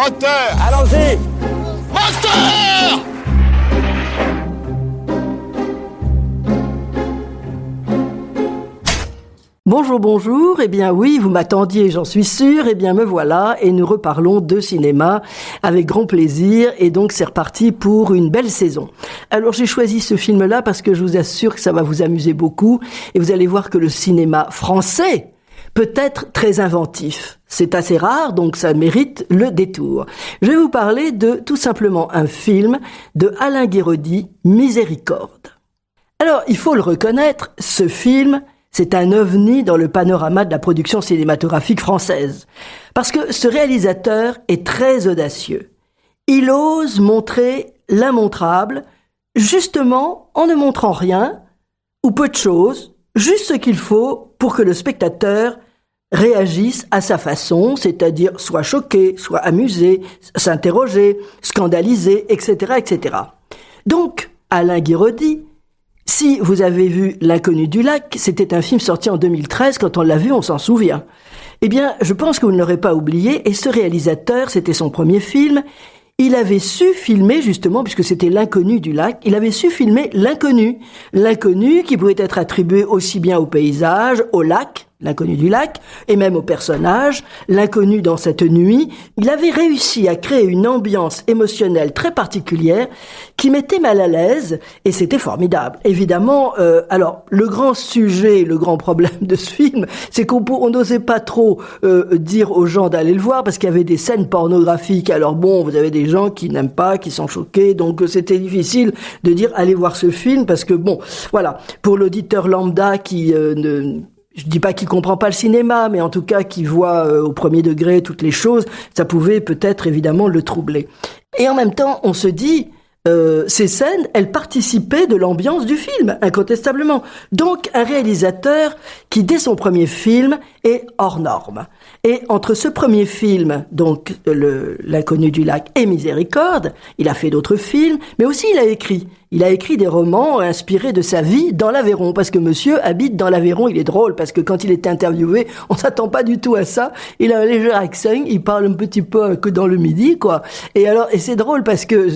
Moteur! Allons-y! Moteur! Bonjour, bonjour. Eh bien oui, vous m'attendiez, j'en suis sûre. Eh bien me voilà et nous reparlons de cinéma avec grand plaisir. Et donc c'est reparti pour une belle saison. Alors j'ai choisi ce film-là parce que je vous assure que ça va vous amuser beaucoup. Et vous allez voir que le cinéma français peut être très inventif. C'est assez rare, donc ça mérite le détour. Je vais vous parler de tout simplement un film de Alain Guiraudy, Miséricorde. Alors il faut le reconnaître, ce film, c'est un ovni dans le panorama de la production cinématographique française. Parce que ce réalisateur est très audacieux. Il ose montrer l'immontrable, justement en ne montrant rien, ou peu de choses, juste ce qu'il faut pour que le spectateur réagisse à sa façon, c'est-à-dire soit choqué, soit amusé, s'interroger, scandalisé, etc., etc. Donc, Alain Guiraudy, si vous avez vu L'Inconnu du lac, c'était un film sorti en 2013, quand on l'a vu, on s'en souvient. Eh bien, je pense que vous ne l'aurez pas oublié, et ce réalisateur, c'était son premier film, il avait su filmer, justement, puisque c'était L'Inconnu du lac, il avait su filmer l'inconnu. L'inconnu qui pouvait être attribué aussi bien au paysage, au lac, L'Inconnu du lac, et même au personnage, l'inconnu dans cette nuit. Il avait réussi à créer une ambiance émotionnelle très particulière qui mettait mal à l'aise, et c'était formidable. Évidemment, alors, le grand sujet, le grand problème de ce film, c'est qu'on n'osait pas trop dire aux gens d'aller le voir, parce qu'il y avait des scènes pornographiques. Alors bon, vous avez des gens qui n'aiment pas, qui sont choqués, donc c'était difficile de dire allez voir ce film, parce que bon, voilà, pour l'auditeur lambda qui je dis pas qu'il comprend pas le cinéma, mais en tout cas qui voit au premier degré toutes les choses, ça pouvait peut-être évidemment le troubler. Et en même temps, on se dit, ces scènes, elles participaient de l'ambiance du film, incontestablement. Donc, un réalisateur qui, dès son premier film, est hors norme. Et entre ce premier film, donc L'Inconnu du lac et Miséricorde, il a fait d'autres films, mais aussi il a écrit. Il a écrit des romans inspirés de sa vie dans l'Aveyron, parce que monsieur habite dans l'Aveyron. Il est drôle, parce que quand il est interviewé, on s'attend pas du tout à ça. Il a un léger accent, il parle un petit peu que dans le Midi, quoi. Et c'est drôle parce que,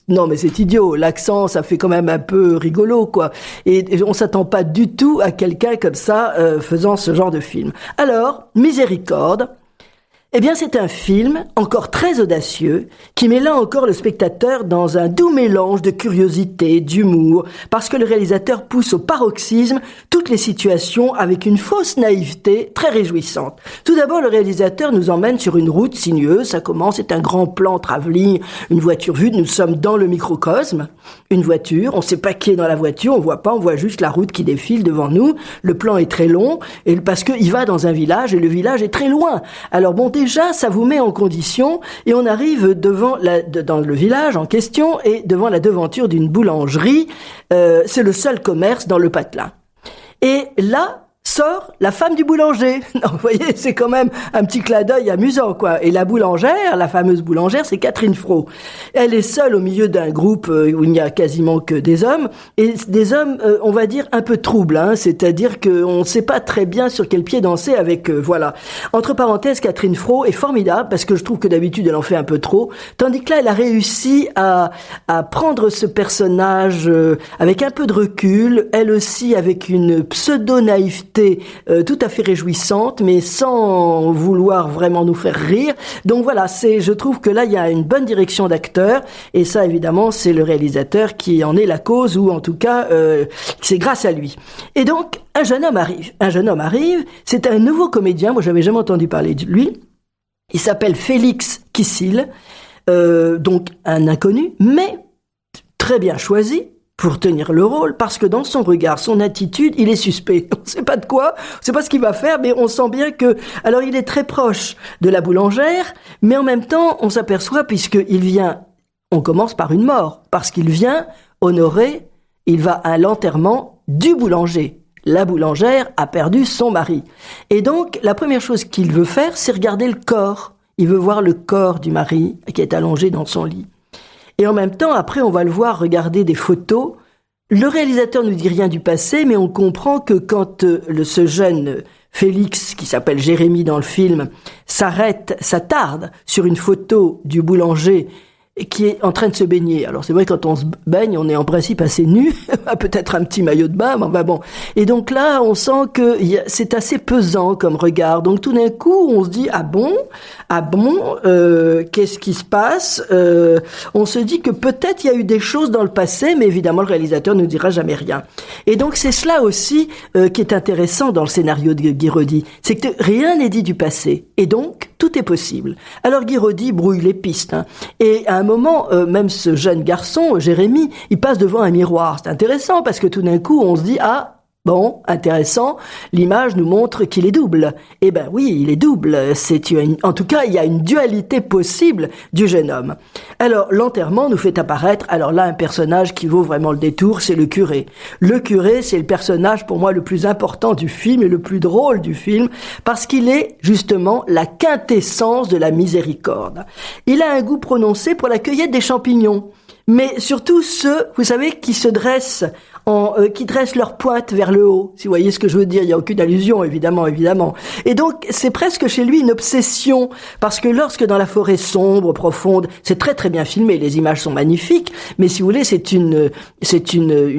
non mais c'est idiot, l'accent, ça fait quand même un peu rigolo, quoi. Et on s'attend pas du tout à quelqu'un comme ça, faisant ce genre de film. Alors, Miséricorde, eh bien, c'est un film encore très audacieux qui met là encore le spectateur dans un doux mélange de curiosité, d'humour, parce que le réalisateur pousse au paroxysme toutes les situations avec une fausse naïveté très réjouissante. Tout d'abord, le réalisateur nous emmène sur une route sinueuse. Ça commence, c'est un grand plan travelling, une voiture vue. Nous sommes dans le microcosme. Une voiture, on ne sait pas qui est dans la voiture, on voit pas, on voit juste la route qui défile devant nous. Le plan est très long, et parce qu'il va dans un village, et le village est très loin. Alors bon, déjà, ça vous met en condition, et on arrive dans le village en question, et devant la devanture d'une boulangerie. C'est le seul commerce dans le patelin. Et là, sort la femme du boulanger. Non, vous voyez, c'est quand même un petit clin d'œil amusant, quoi. Et la boulangère, la fameuse boulangère, c'est Catherine Fro. Elle est seule au milieu d'un groupe où il n'y a quasiment que des hommes, et des hommes, on va dire, un peu troubles, hein. C'est-à-dire qu'on ne sait pas très bien sur quel pied danser avec eux, voilà. Entre parenthèses, Catherine Fro est formidable, parce que je trouve que d'habitude, elle en fait un peu trop, tandis que là, elle a réussi à prendre ce personnage avec un peu de recul, elle aussi avec une pseudo-naïveté tout à fait réjouissante, mais sans vouloir vraiment nous faire rire. Donc voilà, je trouve que là, il y a une bonne direction d'acteur, et ça, évidemment, c'est le réalisateur qui en est la cause, ou en tout cas, c'est grâce à lui. Et donc, un jeune homme arrive, c'est un nouveau comédien, moi, j'avais jamais entendu parler de lui. Il s'appelle Félix Kissil, donc un inconnu, mais très bien choisi pour tenir le rôle, parce que dans son regard, son attitude, il est suspect. On ne sait pas de quoi, on ne sait pas ce qu'il va faire, mais on sent bien que... Alors, il est très proche de la boulangère, mais en même temps, on s'aperçoit, puisqu'il vient... On commence par une mort, parce qu'il vient honorer, il va à l'enterrement du boulanger. La boulangère a perdu son mari. Et donc, la première chose qu'il veut faire, c'est regarder le corps. Il veut voir le corps du mari qui est allongé dans son lit. Et en même temps, après, on va le voir regarder des photos. Le réalisateur ne dit rien du passé, mais on comprend que quand ce jeune Félix, qui s'appelle Jérémie dans le film, s'attarde sur une photo du boulanger qui est en train de se baigner. Alors c'est vrai, quand on se baigne, on est en principe assez nu, peut-être un petit maillot de bain, mais enfin bon. Et donc là, on sent que c'est assez pesant comme regard. Donc tout d'un coup, on se dit ah bon, qu'est-ce qui se passe? On se dit que peut-être il y a eu des choses dans le passé, mais évidemment le réalisateur ne dira jamais rien. Et donc c'est cela aussi qui est intéressant dans le scénario de Guiraudy, c'est que rien n'est dit du passé, et donc tout est possible. Alors Guiraudy brouille les pistes, hein. Et à un moment, même ce jeune garçon, Jérémie, il passe devant un miroir. C'est intéressant parce que tout d'un coup, on se dit ah. Bon, intéressant, l'image nous montre qu'il est double. Eh ben oui, il est double. En tout cas, il y a une dualité possible du jeune homme. Alors, l'enterrement nous fait apparaître, alors là, un personnage qui vaut vraiment le détour, c'est le curé. Le curé, c'est le personnage pour moi le plus important du film et le plus drôle du film, parce qu'il est justement la quintessence de la miséricorde. Il a un goût prononcé pour la cueillette des champignons, mais surtout ceux, vous savez, qui se dressent qui dressent leur pointe vers le haut, si vous voyez ce que je veux dire. Il n'y a aucune allusion, évidemment. Et donc, c'est presque chez lui une obsession, parce que lorsque dans la forêt sombre, profonde, c'est très très bien filmé, les images sont magnifiques, mais si vous voulez, c'est une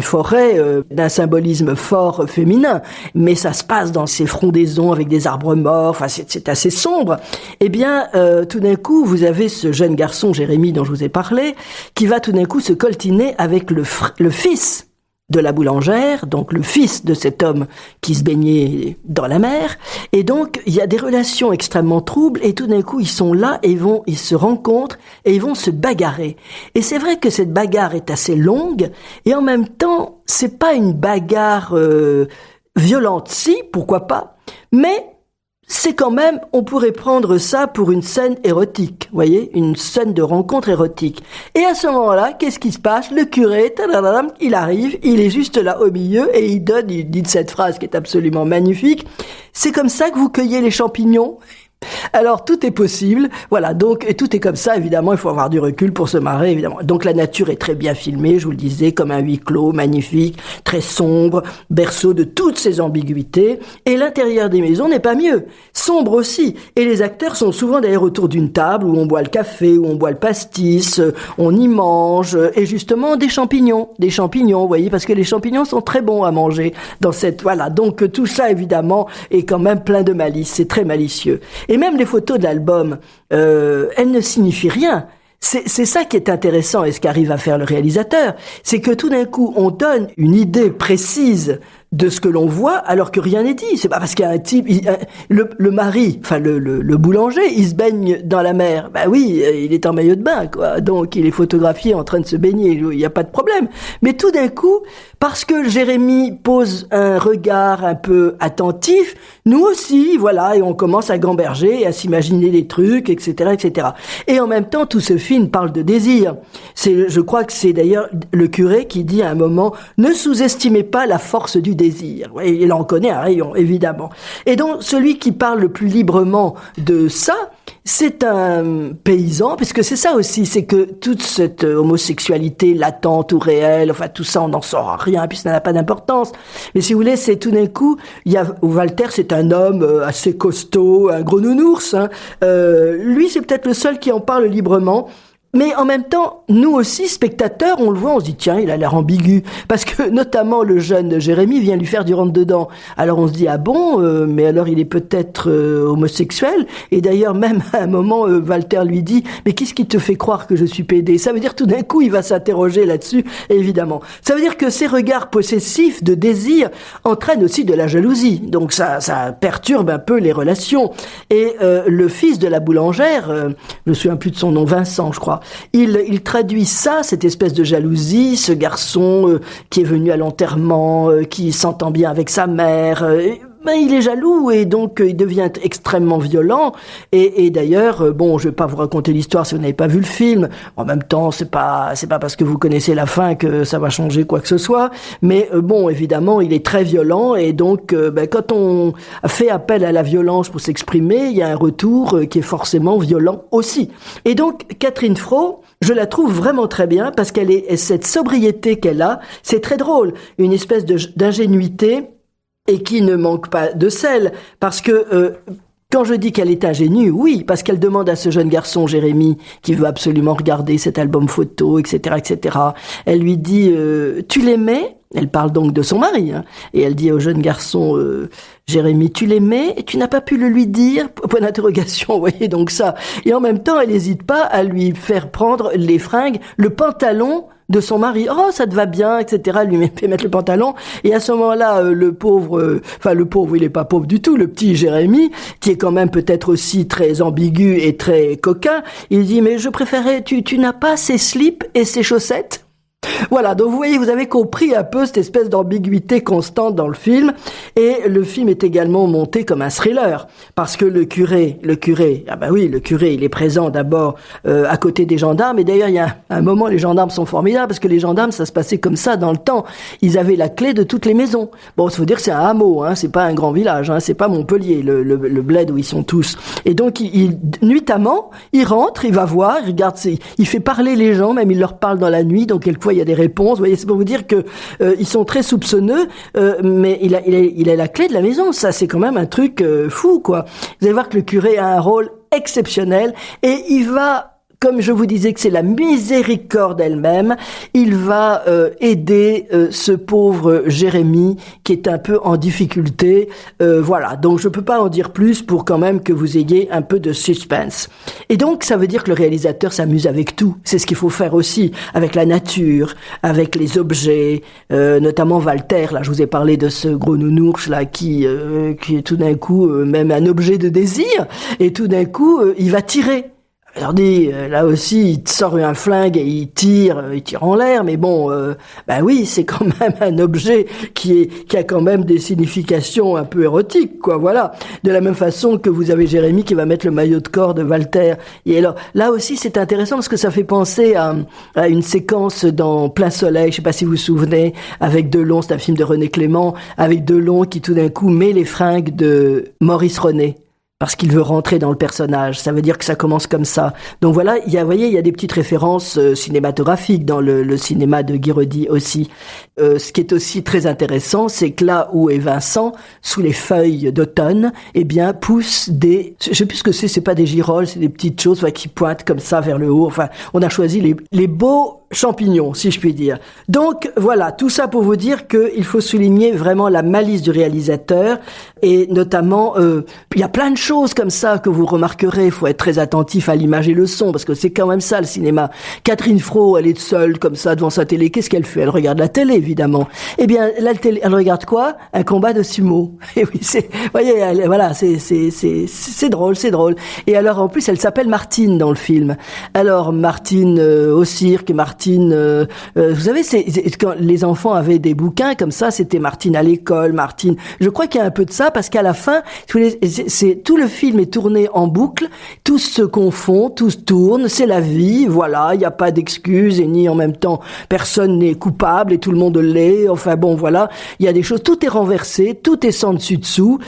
forêt d'un symbolisme fort féminin, mais ça se passe dans ces frondaisons avec des arbres morts, enfin c'est assez sombre. Eh bien, tout d'un coup, vous avez ce jeune garçon, Jérémie, dont je vous ai parlé, qui va tout d'un coup se coltiner avec le fils de la boulangère, donc le fils de cet homme qui se baignait dans la mer. Et donc, il y a des relations extrêmement troubles, et tout d'un coup, ils sont là, et ils se rencontrent, et ils vont se bagarrer. Et c'est vrai que cette bagarre est assez longue, et en même temps, c'est pas une bagarre violente. Si, pourquoi pas, mais c'est quand même, on pourrait prendre ça pour une scène érotique, voyez, une scène de rencontre érotique. Et à ce moment-là, qu'est-ce qui se passe? Le curé, il arrive, il est juste là au milieu et il dit cette phrase qui est absolument magnifique. C'est comme ça que vous cueillez les champignons? Alors tout est possible, voilà, donc et tout est comme ça, évidemment, il faut avoir du recul pour se marrer, évidemment. Donc la nature est très bien filmée, je vous le disais, comme un huis clos, magnifique, très sombre, berceau de toutes ces ambiguïtés, et l'intérieur des maisons n'est pas mieux, sombre aussi, et les acteurs sont souvent d'ailleurs autour d'une table où on boit le café, où on boit le pastis, on y mange, et justement des champignons, vous voyez, parce que les champignons sont très bons à manger dans cette, voilà, donc tout ça évidemment est quand même plein de malice, c'est très malicieux. Et même les photos de l'album, elles ne signifient rien. C'est ça qui est intéressant, et ce qu'arrive à faire le réalisateur, c'est que tout d'un coup, on donne une idée précise de ce que l'on voit, alors que rien n'est dit. C'est pas parce qu'il y a un type, le mari, enfin le boulanger, il se baigne dans la mer. Ben oui, il est en maillot de bain, quoi. Donc il est photographié en train de se baigner. Il n'y a pas de problème. Mais tout d'un coup, parce que Jérémie pose un regard un peu attentif, nous aussi, voilà, et on commence à gamberger et à s'imaginer des trucs, etc., etc. Et en même temps, tout ce film parle de désir. Je crois que c'est d'ailleurs le curé qui dit à un moment, ne sous-estimez pas la force du désir. Oui, il en connaît un rayon, évidemment. Et donc, celui qui parle le plus librement de ça, c'est un paysan, puisque c'est ça aussi, c'est que toute cette homosexualité latente ou réelle, enfin tout ça, on n'en saura rien, puis ça n'a pas d'importance. Mais si vous voulez, c'est tout d'un coup, Walter, c'est un homme assez costaud, un gros nounours. Hein. Lui, c'est peut-être le seul qui en parle librement. Mais en même temps, nous aussi, spectateurs, on le voit, on se dit, tiens, il a l'air ambigu. Parce que, notamment, le jeune Jérémie vient lui faire du rentre-dedans. Alors on se dit, ah bon, mais alors il est peut-être homosexuel. Et d'ailleurs, même à un moment, Walter lui dit, mais qu'est-ce qui te fait croire que je suis pédé? Ça veut dire, tout d'un coup, il va s'interroger là-dessus, évidemment. Ça veut dire que ces regards possessifs de désir entraînent aussi de la jalousie. Donc ça perturbe un peu les relations. Et le fils de la boulangère, je me souviens plus de son nom, Vincent, je crois, il traduit ça, cette espèce de jalousie, ce garçon qui est venu à l'enterrement, qui s'entend bien avec sa mère, il est jaloux et donc il devient extrêmement violent. Et d'ailleurs, bon, je vais pas vous raconter l'histoire si vous n'avez pas vu le film. En même temps, c'est pas parce que vous connaissez la fin que ça va changer quoi que ce soit. Mais bon, évidemment, il est très violent et donc quand on fait appel à la violence pour s'exprimer, il y a un retour qui est forcément violent aussi. Et donc, Catherine Fro, je la trouve vraiment très bien parce cette sobriété qu'elle a, c'est très drôle, une espèce d'ingénuité. et qui ne manque pas de sel, parce que quand je dis qu'elle est ingénue, oui, parce qu'elle demande à ce jeune garçon, Jérémy, qui veut absolument regarder cet album photo, etc., etc. Elle lui dit tu l'aimais? Elle parle donc de son mari, hein, et elle dit au jeune garçon Jérémy, tu l'aimais et tu n'as pas pu le lui dire? Point d'interrogation, vous voyez donc ça. Et en même temps, elle n'hésite pas à lui faire prendre les fringues, le pantalon de son mari. Oh, ça te va bien, etc. Elle lui fait mettre le pantalon. Et à ce moment-là, le pauvre, il est pas pauvre du tout, le petit Jérémy, qui est quand même peut-être aussi très ambigu et très coquin, il dit, mais je préférais, tu n'as pas ces slips et ces chaussettes? Voilà, donc vous voyez, vous avez compris un peu cette espèce d'ambiguïté constante dans le film, et le film est également monté comme un thriller, parce que le curé, ah ben oui, le curé, il est présent d'abord à côté des gendarmes, et d'ailleurs il y a un moment, les gendarmes sont formidables, parce que les gendarmes, ça se passait comme ça dans le temps, ils avaient la clé de toutes les maisons. Bon, il faut dire que c'est un hameau, hein, c'est pas un grand village, hein, c'est pas Montpellier, le bled où ils sont tous. Et donc, nuitamment, il rentre, il va voir, il regarde, il fait parler les gens, même il leur parle dans la nuit, donc quelquefois il y a des réponses. Vous voyez, c'est pour vous dire que ils sont très soupçonneux, mais il a la clé de la maison. Ça, c'est quand même un truc fou, quoi. Vous allez voir que le curé a un rôle exceptionnel et il va, comme je vous disais que c'est la miséricorde elle-même, il va aider ce pauvre Jérémy qui est un peu en difficulté. Voilà, donc je peux pas en dire plus pour quand même que vous ayez un peu de suspense. Et donc ça veut dire que le réalisateur s'amuse avec tout. C'est ce qu'il faut faire aussi, avec la nature, avec les objets, notamment Walter. Là, je vous ai parlé de ce gros nounours là qui est tout d'un coup même un objet de désir, et tout d'un coup il va tirer. Alors là aussi, il sort un flingue et il tire en l'air, mais bon, ben oui, c'est quand même un objet qui a quand même des significations un peu érotiques, quoi, voilà. De la même façon que vous avez Jérémy qui va mettre le maillot de corps de Walter. Et alors, là aussi, c'est intéressant parce que ça fait penser à une séquence dans Plein Soleil, je sais pas si vous vous souvenez, avec Delon, c'est un film de René Clément, avec Delon qui tout d'un coup met les fringues de Maurice René. Parce qu'il veut rentrer dans le personnage. Ça veut dire que ça commence comme ça. Donc voilà, vous voyez, il y a des petites références cinématographiques dans le cinéma de Guiraudy aussi. Ce qui est aussi très intéressant, c'est que là où est Vincent, sous les feuilles d'automne, eh bien, poussent je sais plus ce que c'est pas des girolles, c'est des petites choses qui pointent comme ça vers le haut. Enfin, on a choisi les beaux champignons, si je puis dire. Donc voilà, tout ça pour vous dire qu'il faut souligner vraiment la malice du réalisateur, et notamment il y a plein de choses comme ça que vous remarquerez. Il faut être très attentif à l'image et le son, parce que c'est quand même ça le cinéma. Catherine Fro, elle est seule comme ça devant sa télé. Qu'est-ce qu'elle fait? Elle regarde la télé, évidemment. Eh bien, la télé, elle regarde quoi? Un combat de sumo. Et oui, vous voyez, voilà, c'est drôle, c'est drôle. Et alors en plus, elle s'appelle Martine dans le film. Alors Martine au cirque, Martine, vous savez, quand les enfants avaient des bouquins comme ça, c'était Martine à l'école, Martine. Je crois qu'il y a un peu de ça, parce qu'à la fin, tout le film est tourné en boucle, tout se confond, tout se tourne, c'est la vie, voilà, il n'y a pas d'excuses, et ni en même temps, personne n'est coupable et tout le monde l'est. Enfin bon, voilà, il y a des choses, tout est renversé, tout est sans dessus-dessous.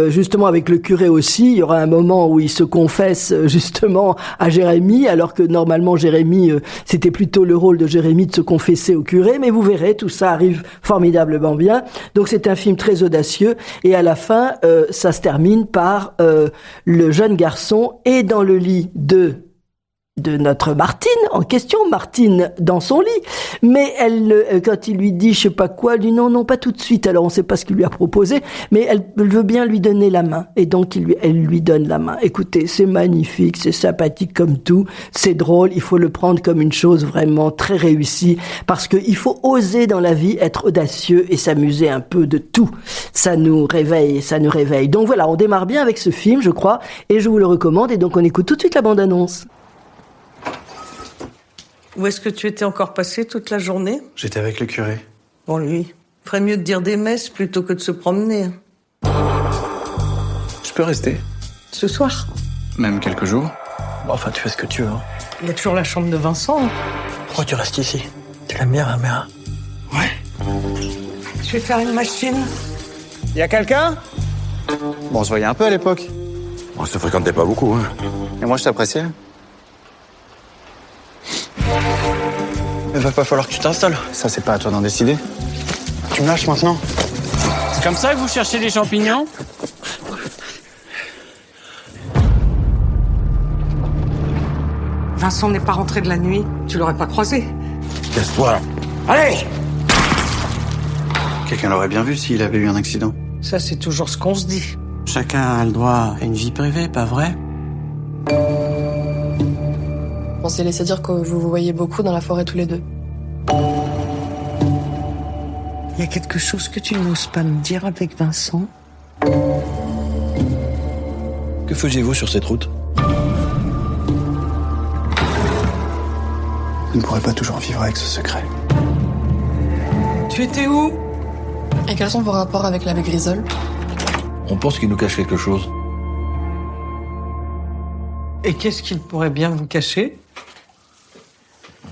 Justement, avec le curé aussi, il y aura un moment où il se confesse justement à Jérémy, alors que normalement Jérémy, c'était plutôt le rôle de Jérémy de se confesser au curé, mais vous verrez, tout ça arrive formidablement bien. Donc c'est un film très audacieux, et à la fin, ça se termine par le jeune garçon est dans le lit de notre Martine en question, Martine dans son lit, mais elle, quand il lui dit je sais pas quoi, elle dit non, pas tout de suite. Alors on sait pas ce qu'il lui a proposé, mais elle veut bien lui donner la main, et donc elle lui donne la main. Écoutez, c'est magnifique, c'est sympathique comme tout, c'est drôle, il faut le prendre comme une chose vraiment très réussie, parce que il faut oser dans la vie, être audacieux et s'amuser un peu de tout. Ça nous réveille. Donc voilà, on démarre bien avec ce film, je crois, et je vous le recommande, et donc on écoute tout de suite la bande-annonce. Où est-ce que tu étais encore passé toute la journée? J'étais avec le curé. Bon, lui, ferait mieux de dire des messes plutôt que de se promener. Je peux rester? Ce soir? Même quelques jours. Bon, enfin, tu fais ce que tu veux. Hein. Il y a toujours la chambre de Vincent. Pourquoi tu restes ici? Tu l'aimes bien, ma mère? Ouais. Je vais faire une machine. Y a quelqu'un? Bon, on se voyait un peu à l'époque. On se fréquentait pas beaucoup, hein. Et moi, je t'appréciais. Il va pas falloir que tu t'installes. Ça, c'est pas à toi d'en décider. Tu me lâches maintenant. C'est comme ça que vous cherchez les champignons? Vincent n'est pas rentré de la nuit. Tu l'aurais pas croisé. Casse-toi. Allez! Quelqu'un l'aurait bien vu s'il avait eu un accident. Ça, c'est toujours ce qu'on se dit. Chacun a le droit à une vie privée, pas vrai? On s'est laissé dire que vous vous voyez beaucoup dans la forêt tous les deux. Il y a quelque chose que tu n'oses pas me dire avec Vincent? Que faisiez-vous sur cette route? Vous ne pourrez pas toujours vivre avec ce secret. Tu étais où? Et quels sont vos rapports avec l'abbé Grisol? On pense qu'il nous cache quelque chose. Et qu'est-ce qu'il pourrait bien vous cacher?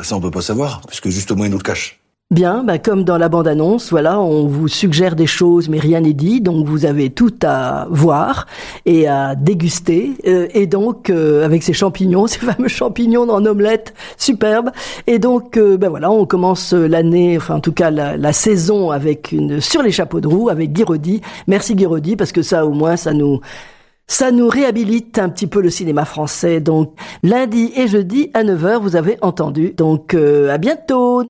Ça, on peut pas savoir, puisque justement, il nous le cache. Bien, comme dans la bande-annonce, voilà, on vous suggère des choses, mais rien n'est dit, donc vous avez tout à voir et à déguster. Et donc, avec ces champignons, ces fameux champignons en omelette, superbe. Et donc, voilà, on commence l'année, enfin en tout cas la saison avec sur les chapeaux de roue, avec Guy Roddy. Merci Guy Roddy, parce que ça, au moins, ça nous réhabilite un petit peu le cinéma français. Donc, lundi et jeudi à 9h, vous avez entendu. Donc, à bientôt!